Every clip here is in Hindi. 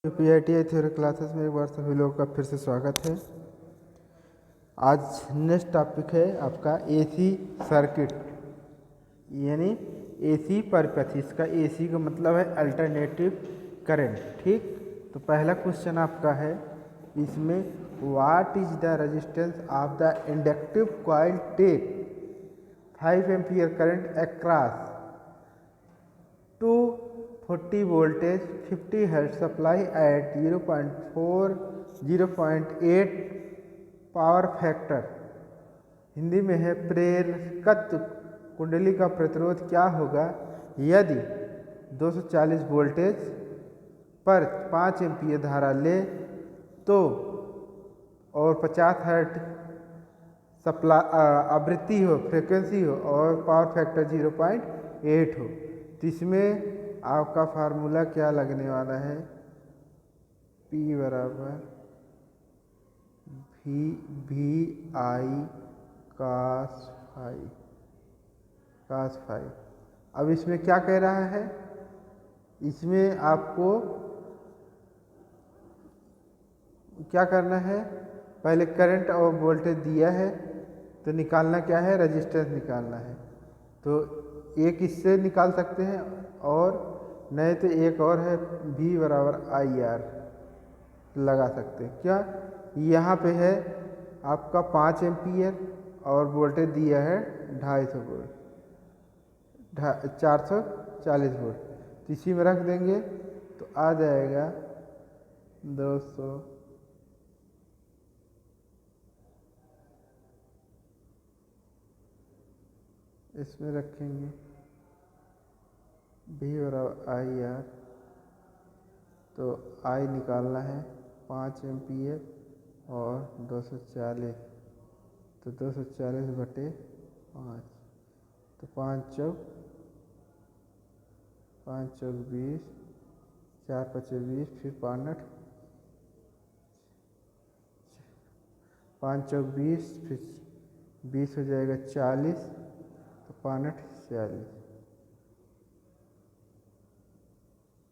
यूपीआईटीआई थ्योरी क्लासेस में एक बार सभी लोगों का फिर से स्वागत है। आज नेक्स्ट टॉपिक है आपका एसी सर्किट यानी एसी परिपथ। इसका एसी का मतलब है अल्टरनेटिव करंट। ठीक, तो पहला क्वेश्चन आपका है इसमें, what is the resistance of the inductive coil take 5 ampere current across 240 voltage 50 hertz supply at 0.4 0.8 power factor. Hindi में है, प्रेरकत्व कुंडली का प्रतिरोध क्या होगा यदि 240 वोल्टेज पर 5 एम्पीयर धारा ले तो और 50 हर्ट्ज सप्लाई आवृत्ति हो, फ्रीक्वेंसी हो और पावर फैक्टर 0.8 हो। तो इसमें आपका फार्मूला क्या लगने वाला है, P बराबर वी आई कास फाई। अब इसमें क्या कह रहा है, इसमें आपको क्या करना है, पहले करंट और वोल्टेज दिया है तो निकालना क्या है, रेजिस्टेंस निकालना है। तो एक इससे निकाल सकते हैं और नहीं तो एक और है V बराबर आई आर लगा सकते हैं। क्या यहाँ पे है आपका 5 एम्पीयर और वोल्टेज दिया है 250 वोल्ट 440 वोल्ट, तो इसी में रख देंगे तो आ जाएगा 200 इसमें रखेंगे V बराबर आई आर, तो आई निकालना है 5 एम्पीयर और 240, तो 240 बटे 5, तो 5 चौक 20, 4 5 20, फिर 5 चौक 20, फिर 20 हो जाएगा 40, तो 5 40,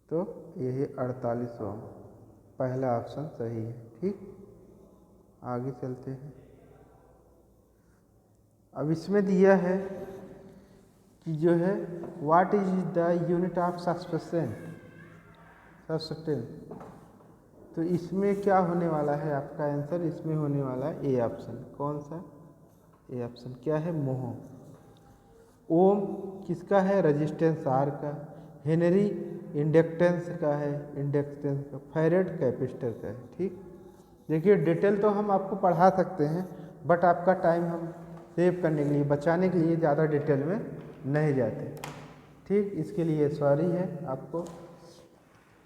तो यही 48 ओम। पहला ऑप्शन सही है। ठीक, आगे चलते हैं। अब इसमें दिया है कि जो है what is the unit of substance, तो इसमें क्या होने वाला है, आपका आंसर इसमें होने वाला है ए ऑप्शन। कौन सा ए ऑप्शन, क्या है, मोह। ओम किसका है, रेजिस्टेंस आर का। हेनरी इंडक्टेंस का है, इंडक्टेंस का। फैरेड कैपेसिटर का है। ठीक, देखिए डिटेल तो हम आपको पढ़ा सकते हैं बट आपका टाइम हम सेव करने के लिए, बचाने के लिए ज़्यादा डिटेल में नहीं जाते। ठीक, इसके लिए सॉरी है आपको।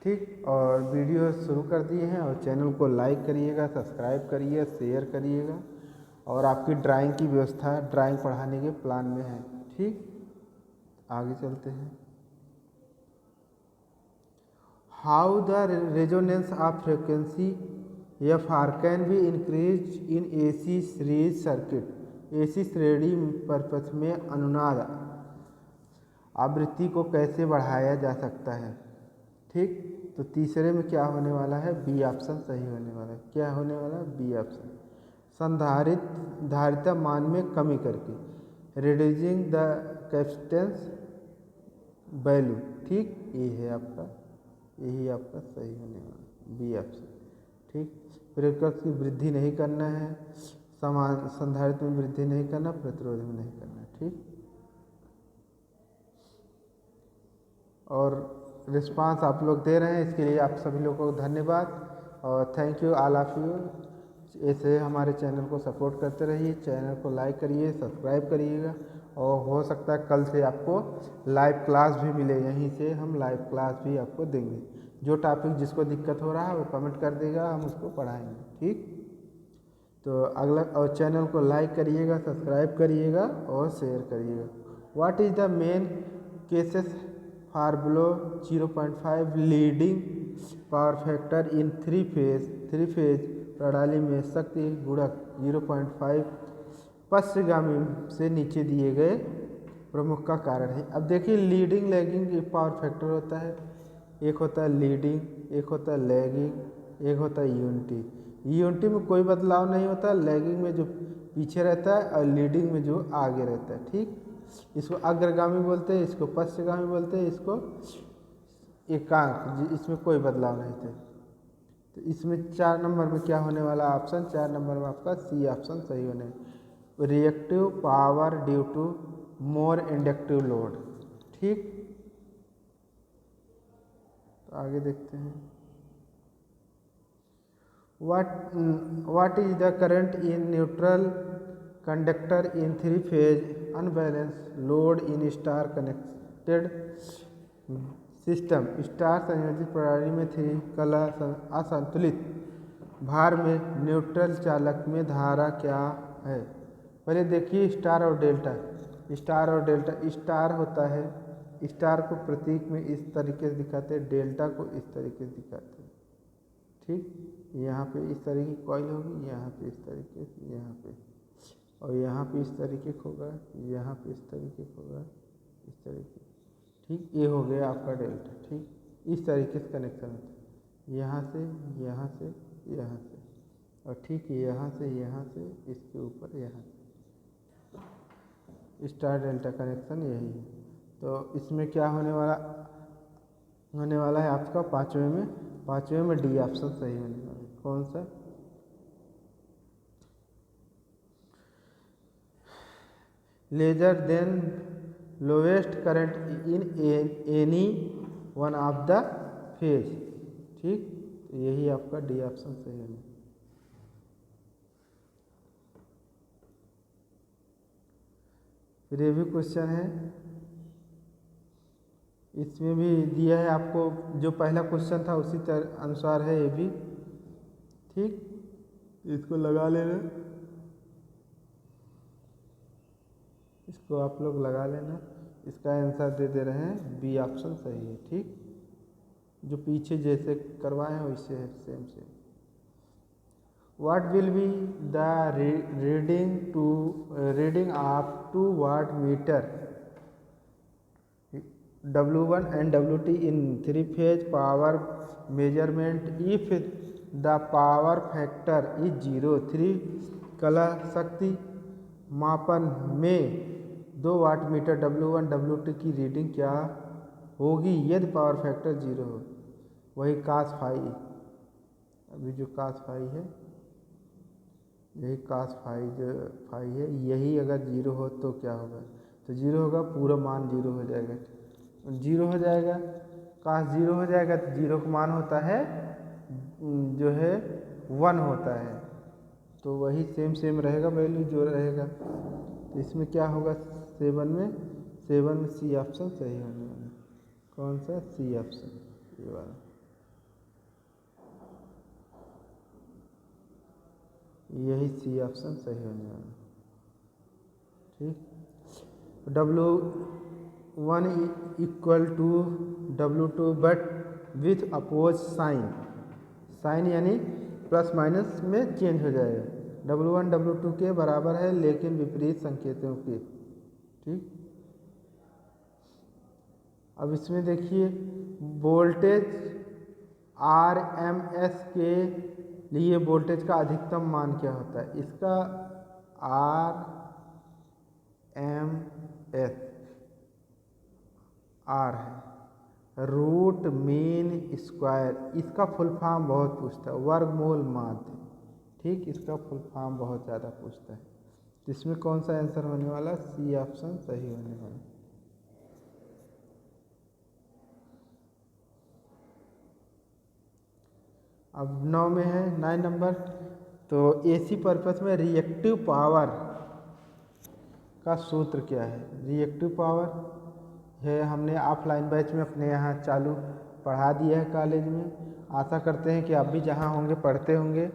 ठीक, और वीडियो शुरू कर दिए हैं और चैनल को लाइक करिएगा, सब्सक्राइब करिए, शेयर करिएगा और आपकी ड्राइंग की व्यवस्था ड्राइंग पढ़ाने के प्लान में है। ठीक, आगे चलते हैं। How the resonance of frequency FR can be increase in AC series circuit. AC श्रेणी परिपथ में अनुनाद आवृत्ति को कैसे बढ़ाया जा सकता है। ठीक, तो तीसरे में क्या होने वाला है, बी ऑप्शन सही होने वाला है। क्या होने वाला है, बी ऑप्शन। संधारिता मान में कमी करके, रिड्यूसिंग द कैपेसिटेंस वैल्यू। ठीक, ये है आपका, यही आपका सही होने वाला बी ऑप्शन। ठीक, प्रेरकत्व की वृद्धि नहीं करना है, समान संधारित्र में वृद्धि नहीं करना, प्रतिरोध में नहीं करना। ठीक, और रिस्पांस आप लोग दे रहे हैं, इसके लिए आप सभी लोगों को धन्यवाद और thank you all of you. ऐसे हमारे चैनल को सपोर्ट करते रहिए, चैनल को लाइक करिए, सब्सक्राइब करिएगा और हो सकता है कल से आपको लाइव क्लास भी मिले, यहीं से हम लाइव क्लास भी आपको देंगे। जो टॉपिक जिसको दिक्कत हो रहा है वो कमेंट कर देगा, हम उसको पढ़ाएंगे। ठीक, तो अगला, और चैनल को लाइक करिएगा, सब्सक्राइब करिएगा और शेयर करिएगा। What is the main cases for below 0.5 leading power factor in three phase प्रणाली में शक्ति गुणक 0.5 पश्चगामी से नीचे दिए गए प्रमुख का कारण है। अब देखिए लीडिंग लैगिंग पावर फैक्टर होता है, एक होता है लीडिंग, एक होता है लैगिंग, एक होता है यूनिटी। यूनिटी में कोई बदलाव नहीं होता, लैगिंग में जो पीछे रहता है और लीडिंग में जो आगे रहता है। ठीक, इसको अग्रगामी बोलते हैं, इसको पश्चगामी बोलते हैं, इसको एकांक, इसमें कोई बदलाव नहीं थे। तो इसमें 4 नंबर में क्या होने वाला ऑप्शन, 4 नंबर में आपका सी ऑप्शन सही होने। Reactive power due to more inductive load. ठीक, तो आगे देखते हैं। What is the current in neutral conductor in 3 phase unbalance load in star connected system. Star संयोजित प्रणाली में 3 कला असंतुलित भार में न्यूट्रल चालक में धारा क्या है। पहले देखिए स्टार और डेल्टा। स्टार और डेल्टा, स्टार होता है, स्टार को प्रतीक में इस तरीके से दिखाते हैं, डेल्टा को इस तरीके से दिखाते हैं। ठीक, यहाँ पे इस तरीके की कॉइल होगी, यहाँ पे इस तरीके से, यहाँ पे, और यहाँ पे इस तरीके का होगा, यहाँ पे इस तरीके का होगा, इस तरीके। ठीक, ये हो गया आपका डेल्टा। ठीक, इस तरीके से कनेक्शन होता है, यहाँ से, यहाँ से, यहाँ से, और ठीक यहाँ से, यहाँ से, इसके ऊपर, यहाँ से। स्टार डेल्टा कनेक्शन यही है। तो इसमें क्या होने वाला है आपका पाँचवें में डी ऑप्शन सही होने वाला है। कौन सा, lesser than lowest current in any one of the phase. ठीक, तो यही आपका डी ऑप्शन सही है। फिर ये भी क्वेश्चन है, इसमें भी दिया है आपको, जो पहला क्वेश्चन था उसी अनुसार है ये भी। ठीक, इसको लगा लेना, इसको आप लोग लगा लेना। इसका आंसर दे रहे हैं, बी ऑप्शन सही है। ठीक, जो पीछे जैसे करवाए हैं वैसे है, same. What will be the reading of 2 watt meter W1 and WT in 3 phase power measurement if the power factor is 0। 3 कला शक्ति मापन में 2 वाट मीटर W1 WT की रीडिंग क्या होगी यदि पावर फैक्टर 0 हो। वही cos फाई, अभी जो cos फाई है, यही cos फाई जो फाई है, यही अगर 0 हो तो क्या होगा, तो 0 होगा, पूरा मान 0 हो जाएगा। 0 हो जाएगा, cos 0 हो जाएगा, तो 0 का मान होता है जो है 1 होता है, तो वही सेम रहेगा वैल्यू जो रहेगा। तो इसमें क्या होगा, 7 में सी ऑप्शन सही होने वाला। कौन सा, सी ऑप्शन, ये वाला, यही सी ऑप्शन सही होने वाला। ठीक, W1 equal to W2 but with oppose sign यानी प्लस माइनस में चेंज हो जाएगा। W1 W2 के बराबर है लेकिन विपरीत संकेतों के। ठीक, अब इसमें देखिए वोल्टेज RMS के लिए वोल्टेज का अधिकतम मान क्या होता है। इसका RMS R है, रूट मीन स्क्वायर। इसका फुल फॉर्म बहुत पूछता है, वर्गमूल माध्य। ठीक, इसका फुल फॉर्म बहुत ज़्यादा पूछता है। तो इसमें कौन सा आंसर होने वाला, सी ऑप्शन सही होने वाला। अब 9 में है, 9 नंबर। तो AC पर्पस में रिएक्टिव पावर का सूत्र क्या है। रिएक्टिव पावर है, हमने ऑफलाइन बैच में अपने यहाँ चालू पढ़ा दिया है कॉलेज में। आशा करते हैं कि आप भी जहाँ होंगे पढ़ते होंगे,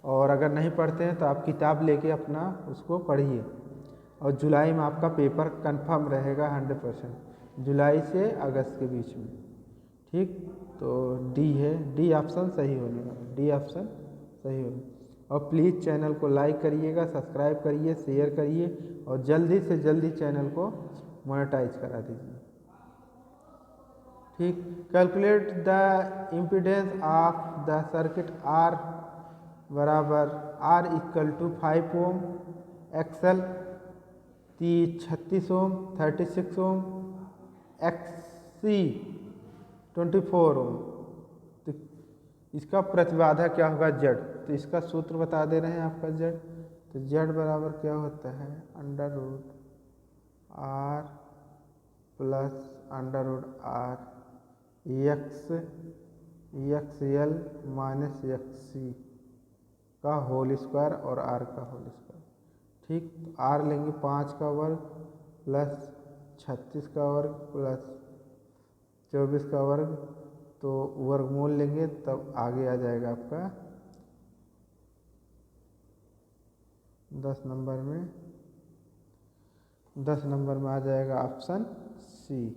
और अगर नहीं पढ़ते हैं तो आप किताब लेके अपना उसको पढ़िए। और जुलाई में आपका पेपर कंफर्म रहेगा 100%, जुलाई से अगस्त के बीच में। ठीक, तो डी है, डी ऑप्शन सही होने वाला, डी ऑप्शन सही होने। और प्लीज़ चैनल को लाइक करिएगा, सब्सक्राइब करिए, शेयर करिए, और जल्दी से जल्दी चैनल को मोनेटाइज करा दीजिए। ठीक। Calculate the impedance of the circuit R बराबर R equal to 5 ohm, XL 36 ohm, 36 ohm, XC 24 ohm. तो इसका प्रतिबाधा क्या होगा जेड, तो इसका सूत्र बता दे रहे हैं आपका जेड। तो जेड बराबर क्या होता है under root R plus under root R X X L minus X C का होल स्क्वायर और आर का होल स्क्वायर। ठीक। तो आर लेंगे 5 का वर्ग प्लस 36 का वर्ग प्लस 24 का वर्ग, तो वर्गमूल लेंगे तब आगे आ जाएगा आपका 10 नंबर में आ जाएगा ऑप्शन सी,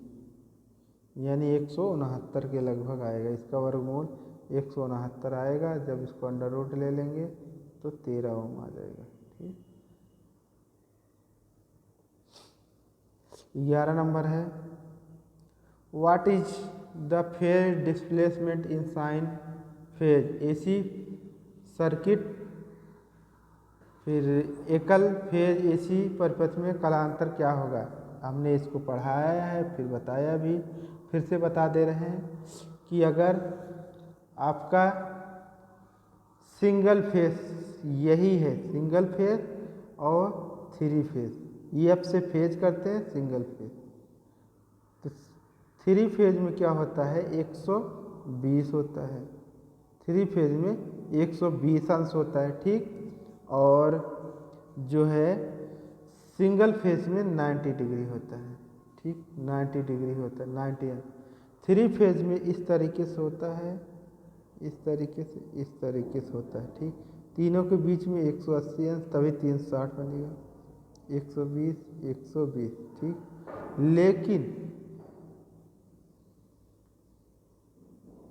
यानी 169 के लगभग आएगा। इसका वर्गमूल 169 आएगा। जब इसको अंडर रूट ले लेंगे तो 13 ओम आ जाएगा। ठीक। 11 नंबर है what is the phase displacement in sine phase AC circuit. फिर एकल फेज एसी परिपथ में कालांतर क्या होगा। हमने इसको पढ़ाया है, फिर बताया भी, फिर से बता दे रहे हैं कि अगर आपका सिंगल फेज यही है, सिंगल फेज और 3 फेज, EF से फेज करते हैं सिंगल फेज, तो 3 फेज में क्या होता है 120 होता है। 3 फेज में 120 अंश होता है। ठीक। और जो है सिंगल फेज में 90 डिग्री होता है। ठीक। 90 डिग्री होता है, 90 अंश। 3 फेज में इस तरीके से होता है, इस तरीके से, इस तरीके से होता है। ठीक। तीनों के बीच में 180 अंश, तभी 360 बनेगा। 120 120। ठीक।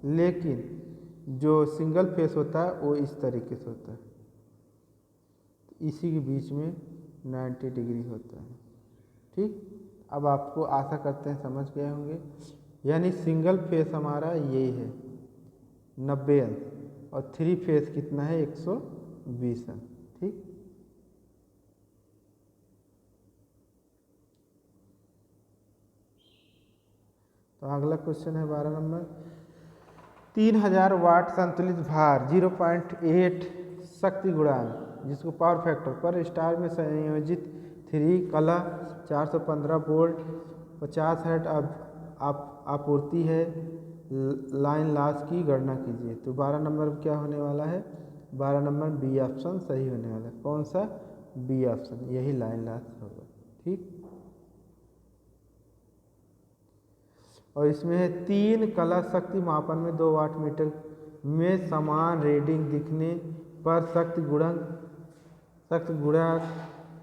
लेकिन जो सिंगल फेस होता है वो इस तरीके से होता है, इसी के बीच में 90 डिग्री होता है। ठीक। अब आपको आशा करते हैं समझ गए होंगे। यानी सिंगल फेस हमारा यही है 90 अंश, और 3 फेस कितना है 120 अंश। ठीक। तो अगला क्वेश्चन है 12 नंबर 3000 वाट संतुलित भार 0.8 शक्ति गुणांक जिसको पावर फैक्टर पर स्टार में संयोजित 3 कला 415 वोल्ट 50 हर्ट्ज आपूर्ति है, लाइन लॉस की गणना कीजिए। तो 12 नंबर क्या होने वाला है, 12 नंबर बी ऑप्शन सही होने वाला है। कौन सा, बी ऑप्शन, यही लाइन लॉस होगा। ठीक। और इसमें है 3 कला शक्ति मापन में 2 वाट मीटर में समान रीडिंग दिखने पर शक्ति गुणा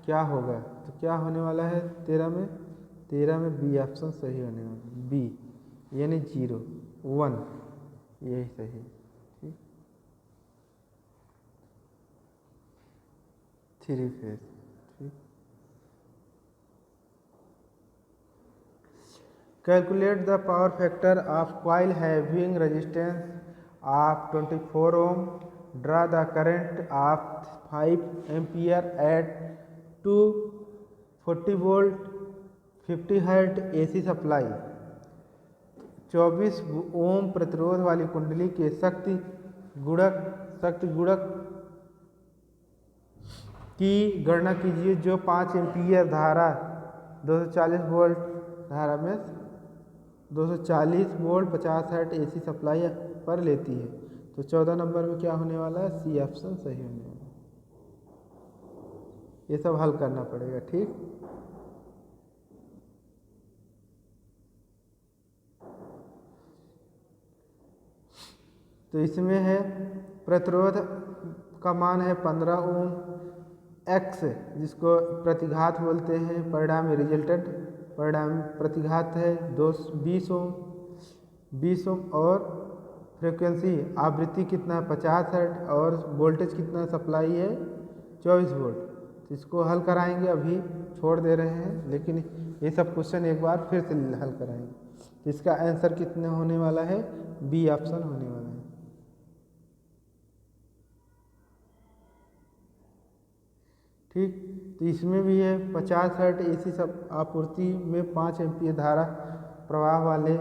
क्या होगा। तो क्या होने वाला है 13 में बी ऑप्शन सही होने वाला है, बी यानी 0 1 यही सही। ठीक। 3 फेज। ठीक। Calculate the power factor of coil having resistance of 24 ohm, draw the current of 5 ampere at 240 volt 50 hertz AC supply. 24 ohm प्रतिरोध वाली कुंडली के शक्ति गुणक की गणना कीजिए जो 5 एम्पियर धारा 240 वोल्ट धारा में 240 वोल्ट 50 हर्ट्ज AC सप्लाई पर लेती है। तो 14 नंबर में क्या होने वाला है, सी ऑप्शन सही होने वाला है। ये सब हल करना पड़ेगा। ठीक। तो इसमें है प्रतिरोध का मान है 15 ओम, एक्स जिसको प्रतिघात बोलते हैं, परिणाम रिजल्टेंट परिणाम प्रतिघात है 20 ओम, और फ्रीक्वेंसी आवृत्ति कितना है 50 हर्ट्ज, और वोल्टेज कितना सप्लाई है 24 वोल्ट। तो इसको हल कराएंगे, अभी छोड़ दे रहे हैं, लेकिन ये सब क्वेश्चन एक बार फिर से हल कराएंगे। तो इसका आंसर कितने होने वाला है, बी ऑप्शन होने वाला है। ठीक, तो इसमें भी है 50 हर्ट्ज एसी सब आपूर्ति में 5 एम्पीयर धारा प्रवाह वाले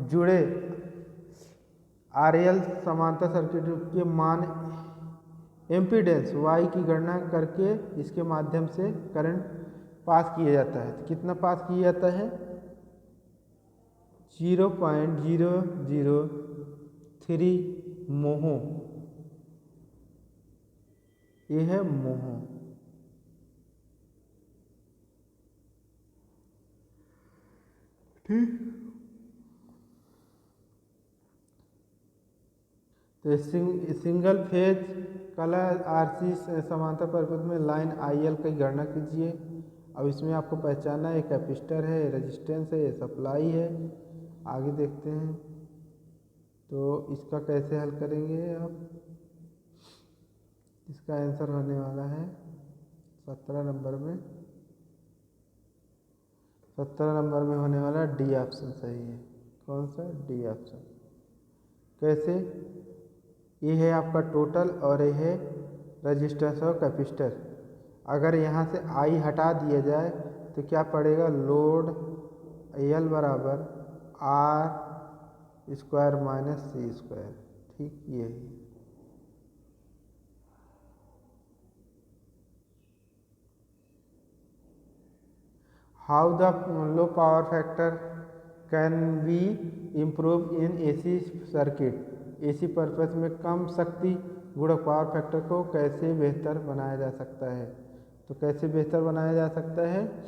जुड़े आरएल समांतर सर्किट के मान एम्पीडेंस वाई की गणना करके इसके माध्यम से करंट पास किया जाता है। तो कितना पास किया जाता है, 0.003 मोहो, ये है मोहो। ठीक, तो सिंगल फेज कलर आरसी समांतर परिपथ में लाइन आईएल की गणना कीजिए। अब इसमें आपको पहचानना है, कैपेसिटर है, रेजिस्टेंस है, सप्लाई है। आगे देखते हैं तो इसका कैसे हल करेंगे आप। इसका आंसर होने वाला है 17 नंबर में, 17 नंबर में होने वाला डी ऑप्शन सही है। कौन सा, डी ऑप्शन। कैसे, ये है आपका टोटल और ये है रजिस्टेंस और कैपेसिटर। अगर यहाँ से आई हटा दिया जाए तो क्या पड़ेगा, लोड एल बराबर R square minus C square. ठीक, ये है। How the low power factor can be improve in AC circuit. AC purpose में कम शक्ति गुणक पावर फैक्टर को कैसे बेहतर बनाया जा सकता है। तो कैसे बेहतर बनाया जा सकता है,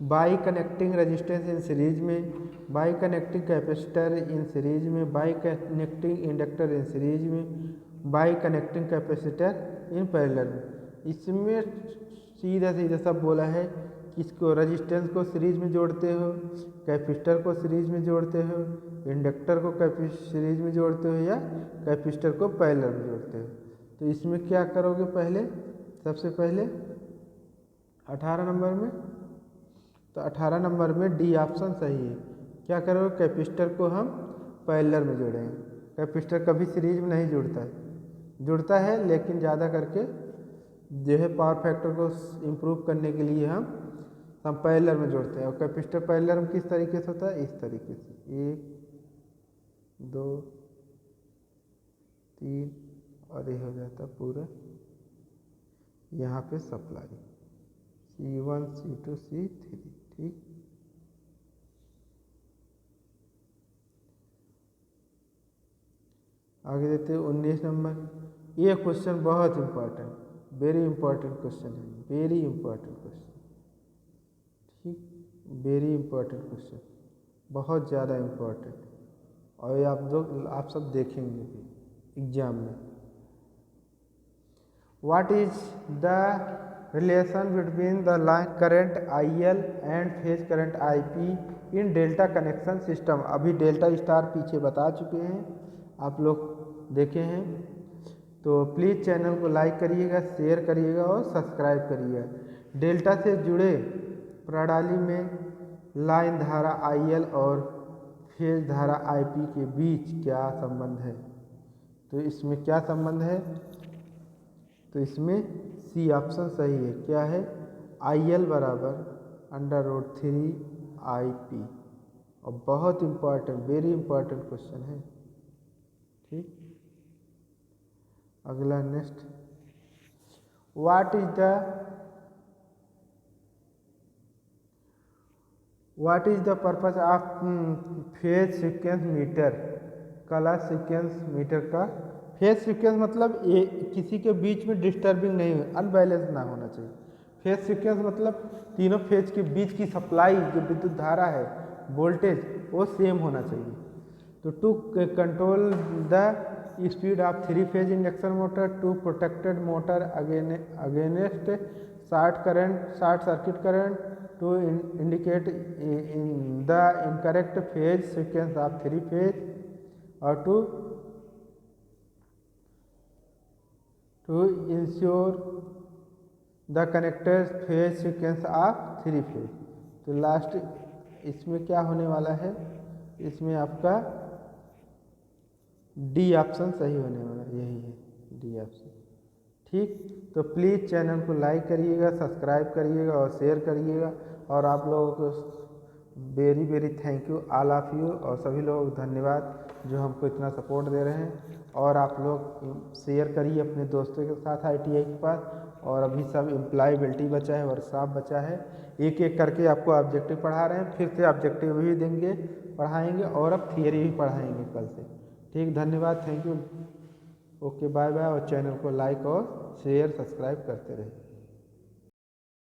by connecting resistance in series में, by connecting capacitor in series में, by connecting inductor in series में, by connecting capacitor in parallel में। इसमें सीधा सीधा सब बोला है कि इसको रेजिस्टेंस को सीरीज में जोड़ते हो, कैपेसिटर को सीरीज में जोड़ते हो, इंडक्टर को सीरीज में जोड़ते हो या कैपेसिटर को पैरेलल में जोड़ते हो। तो इसमें क्या करोगे, पहले सबसे पहले 18 नंबर में, तो 18 नंबर में डी ऑप्शन सही है। क्या करोगे, कैपेसिटर को हम पैरेलल में जोड़ेंगे। कैपेसिटर कभी सीरीज में नहीं जुड़ता है लेकिन ज़्यादा करके जो है पावर फैक्टर को इम्प्रूव करने के लिए हम पैरेलल में जोड़ते हैं। और कैपेसिटर पैरेलल में किस तरीके से होता है, इस तरीके से 1 2 3 और ये हो जाता पूरा यहाँ पे सप्लाई C1 C2 C3। ठीक, आगे देते हैं 19 नंबर। ये क्वेश्चन बहुत इम्पोर्टेंट, वेरी इंपॉर्टेंट क्वेश्चन है, वेरी इंपॉर्टेंट क्वेश्चन। ठीक, वेरी इंपॉर्टेंट क्वेश्चन, बहुत ज़्यादा इम्पोर्टेंट। और ये आप सब देखेंगे भी एग्जाम में। What is the relation between the line current IL and phase current IP in delta connection system. अभी डेल्टा स्टार पीछे बता चुके हैं, आप लोग देखे हैं। तो प्लीज़ चैनल को लाइक करिएगा, शेयर करिएगा और सब्सक्राइब करिएगा। डेल्टा से जुड़े प्रणाली में लाइन धारा IL और फेज धारा IP के बीच क्या संबंध है। तो इसमें क्या संबंध है, तो इसमें सी ऑप्शन सही है। क्या है, IL बराबर √3IP। और बहुत इम्पोर्टेंट, वेरी इम्पोर्टेंट क्वेश्चन है। ठीक, अगला next, what is the purpose of phase sequence meter. Colour sequence meter का फेज सीक्वेंस मतलब ये किसी के बीच में डिस्टर्बिंग नहीं हो, अनबैलेंस ना होना चाहिए। फेज सीक्वेंस मतलब तीनों फेज के बीच की सप्लाई जो विद्युत धारा है, वोल्टेज, वो सेम होना चाहिए। तो to control the speed of 3 phase induction motor, to protected motor against short circuit current, to indicate in the incorrect phase sequence of 3 phase, और to ensure the connected phase sequence of 3 phase. तो लास्ट इसमें क्या होने वाला है, इसमें आपका डी ऑप्शन सही होने वाला, यही है डी ऑप्शन। ठीक, तो प्लीज़ चैनल को लाइक करिएगा, सब्सक्राइब करिएगा और शेयर करिएगा। और आप लोगों को very very thank you all of you, और सभी लोगों को धन्यवाद जो हमको इतना सपोर्ट दे रहे हैं। और आप लोग शेयर करिए अपने दोस्तों के साथ ITI के पास। और अभी सब एम्प्लॉयबिलिटी बचा है, वर्कशॉप बचा है, एक एक करके आपको ऑब्जेक्टिव पढ़ा रहे हैं, फिर से ऑब्जेक्टिव भी देंगे, पढ़ाएंगे, और अब थियरी भी पढ़ाएंगे कल से। ठीक, धन्यवाद, thank you, okay, bye bye. और चैनल को लाइक और शेयर सब्सक्राइब करते रहिए।